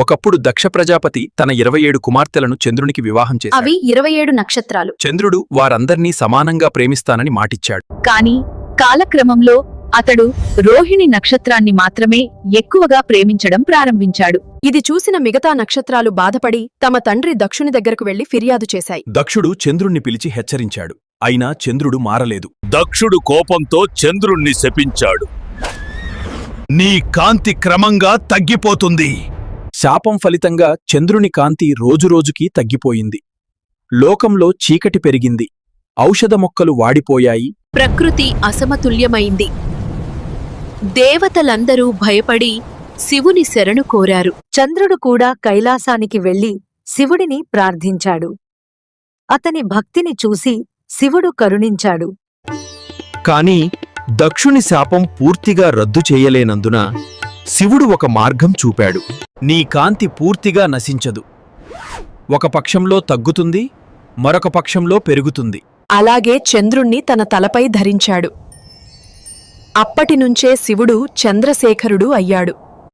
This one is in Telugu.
ఒకప్పుడు దక్ష ప్రజాపతి తన 27 కుమార్తెలను చంద్రునికి వివాహం చేశాడు. అవి 27 నక్షత్రాలు. చంద్రుడు వారందర్నీ సమానంగా ప్రేమిస్తానని మాటిచ్చాడు. కాని కాలక్రమంలో అతడు రోహిణి నక్షత్రాన్ని మాత్రమే ఎక్కువగా ప్రేమించడం ప్రారంభించాడు. ఇది చూసిన మిగతా నక్షత్రాలు బాధపడి తమ తండ్రి దక్షుని దగ్గరకు వెళ్లి ఫిర్యాదు చేశాయి. దక్షుడు చంద్రుణ్ణి పిలిచి హెచ్చరించాడు. అయినా చంద్రుడు మారలేదు. దక్షుడు కోపంతో చంద్రుణ్ణి శపించాడు. నీ కాంతి క్రమంగా తగ్గిపోతుంది. శాపం ఫలితంగా చంద్రుని కాంతి రోజురోజుకీ తగ్గిపోయింది. లోకంలో చీకటి పెరిగింది. ఔషధ మొక్కలు వాడిపోయాయి. ప్రకృతి అసమతుల్యమైంది. దేవతలందరూ భయపడి శివుని శరణు కోరారు. చంద్రుడు కూడా కైలాసానికి వెళ్లి శివుడిని ప్రార్థించాడు. అతని భక్తిని చూసి శివుడు కరుణించాడు. కాని దక్షుని శాపం పూర్తిగా రద్దు చేయలేనందున శివుడు ఒక మార్గం చూపాడు. నీ కాంతి పూర్తిగా నశించదు. ఒక పక్షంలో తగ్గుతుంది, మరొక పక్షంలో పెరుగుతుంది. అలాగే చంద్రుణ్ణి తన తలపై ధరించాడు. అప్పటినుంచే శివుడు చంద్రశేఖరుడు అయ్యాడు.